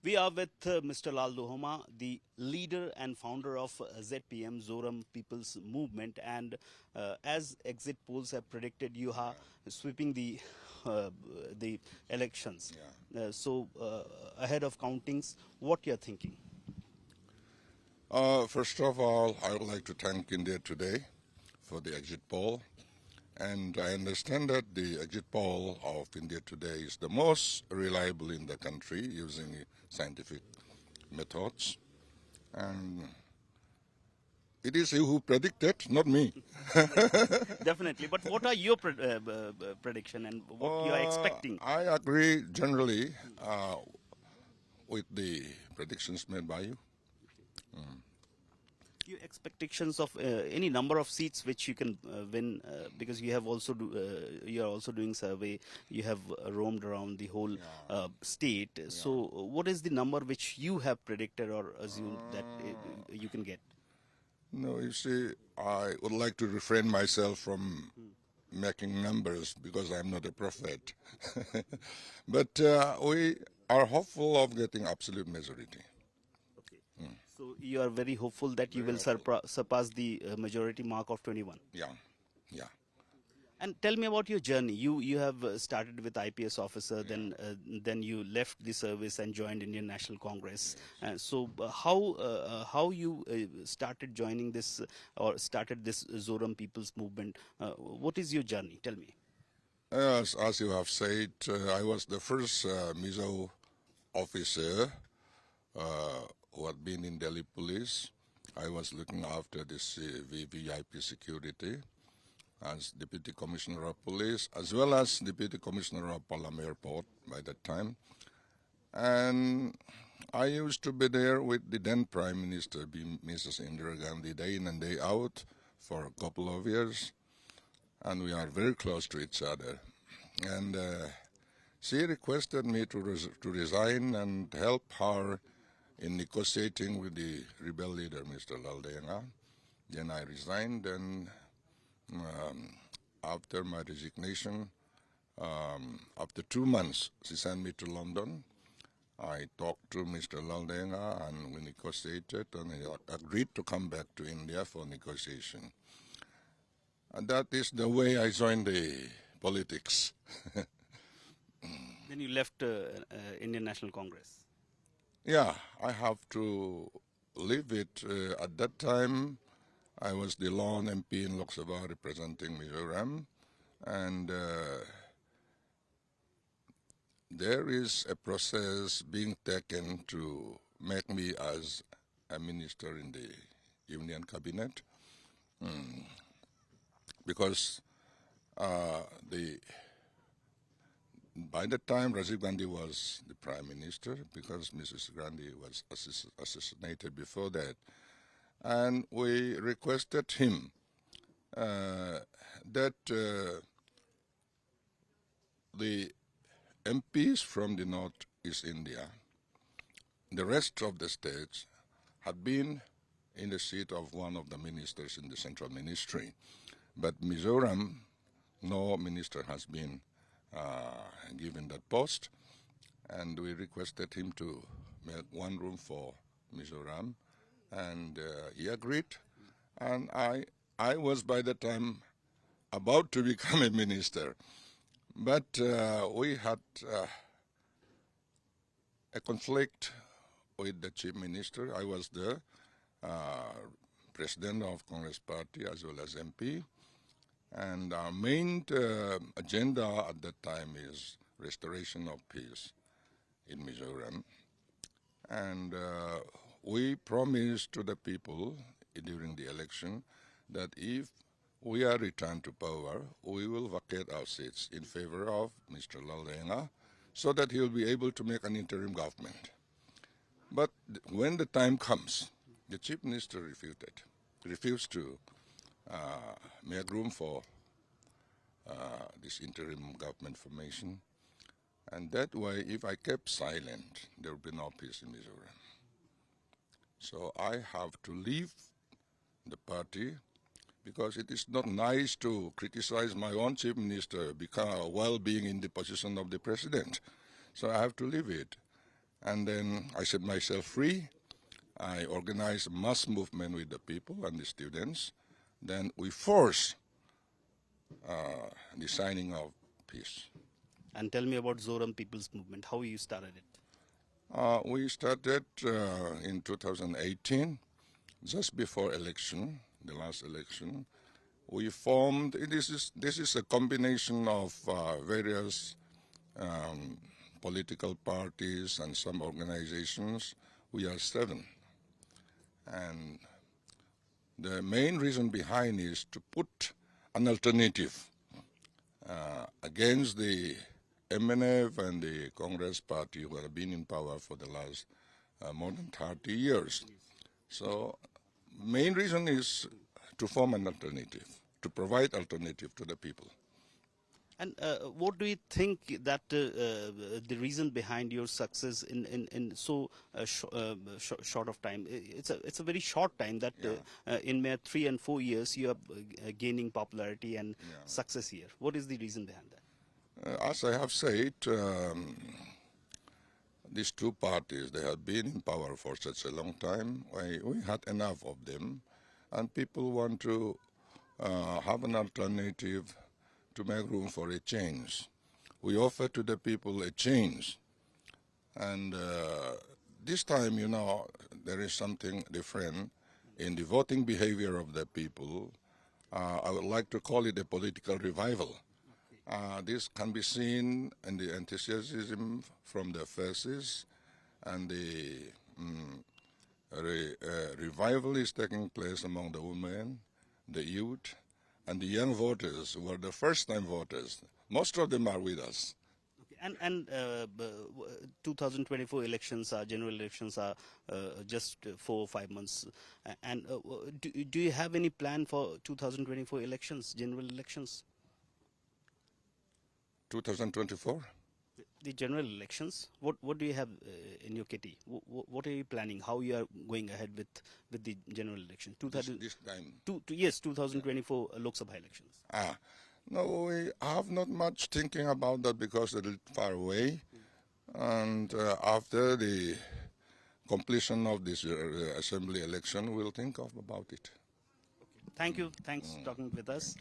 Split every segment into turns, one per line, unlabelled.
We are with Mr. Lalduhoma, the leader and founder of ZPM, Zoram People's Movement. And as exit polls have predicted, you are sweeping the elections.
Yeah.
Ahead of countings, what you're thinking?
First of all, I would like to thank India Today for the exit poll. And I understand that the exit poll of India Today is the most reliable in the country using scientific methods. And it is you who predicted, not me.
Definitely. But what are your prediction and what you are expecting?
I agree generally with the predictions made by you.
Your expectations of any number of seats which you can win because you have also you are also doing survey, you have roamed around the whole state, so what is the number which you have predicted or assumed that you can get?
No, you see, I would like to refrain myself from making numbers because I'm not a prophet. But we are hopeful of getting absolute majority.
Okay, so you are very hopeful that you
Very
will
hopeful.
surpass the majority mark of 21.
Yeah, yeah.
And tell me about your journey. You have started with IPS officer, then you left the service and joined Indian National Congress. How you started joining this or started this Zoram People's Movement? What is your journey? Tell me.
As you have said, I was the first Mizo officer who had been in Delhi Police. I was looking after this VVIP security as Deputy Commissioner of Police, as well as Deputy Commissioner of Palam Airport by that time. And I used to be there with the then Prime Minister, Mrs. Indira Gandhi, day in and day out for a couple of years. And we are very close to each other. And she requested me to resign and help her in negotiating with the rebel leader, Mr. Lalduhoma. Then I resigned, and after my resignation, after 2 months, she sent me to London. I talked to Mr. Lalduhoma and we negotiated, and he agreed to come back to India for negotiation. And that is the way I joined the politics.
Then you left Indian National Congress.
Yeah, I have to leave it. At that time, I was the lone MP in Lok Sabha representing Mizoram, and there is a process being taken to make me as a minister in the Union Cabinet, because the by that time Rajiv Gandhi was the Prime Minister, because Mrs. Gandhi was assassinated before that, and we requested him that the MPs from the Northeast India, the rest of the states, had been in the seat of one of the ministers in the central ministry. But Mizoram, no minister has been given that post, and we requested him to make one room for Mizoram, and he agreed. And I was by the time about to become a minister, but we had a conflict with the chief minister. I was the president of Congress Party as well as MP, and our main agenda at that time is restoration of peace in Mizoram. And we promised to the people during the election that if we are returned to power, we will vacate our seats in favor of Mr. Lalduhoma so that he will be able to make an interim government. But when the time comes, the chief minister refused to make room for this interim government formation. And that way, if I kept silent, there would be no peace in Mizoram. So I have to leave the party, because it is not nice to criticize my own chief minister while being in the position of the president. So I have to leave it. And then I set myself free. I organized a mass movement with the people and the students. Then we forced the signing of peace.
And tell me about Zoram People's Movement. How you started it?
We started in 2018, just before election, the last election. We formed, this is a combination of various political parties and some organizations. We are 7. And the main reason behind is to put an alternative against the MNF and the Congress Party who have been in power for the last more than 30 years. So main reason is to form an alternative, to provide alternative to the people.
And what do you think that the reason behind your success in so short of time? It's a very short time that in mere 3 and 4 years you are gaining popularity and success here. What is the reason behind that?
As I have said, these two parties, they have been in power for such a long time. We had enough of them, and people want to have an alternative to make room for a change. We offer to the people a change. And this time, you know, there is something different in the voting behavior of the people. I would like to call it a political revival. This can be seen in the enthusiasm from the faces, and the revival is taking place among the women, the youth, and the young voters who are the first-time voters. Most of them are with us.
And 2024 elections are general elections are just 4 or 5 months. And do you have any plan for 2024 elections, general elections?
2024?
The general elections. What do you have in your kitty? What are you planning? How you are going ahead with the general election?
This time?
Yes, 2024 Lok Sabha elections.
No, we have not much thinking about that because it's far away. And after the completion of this assembly election, we'll think about it.
Thank you. Thanks for talking with us.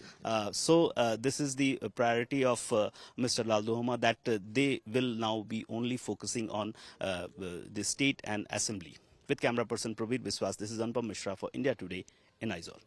This is the priority of Mr. Lalduhoma, that they will now be only focusing on the state and assembly. With camera person Prabir Biswas, this is Anupam Mishra for India Today in Aizawl.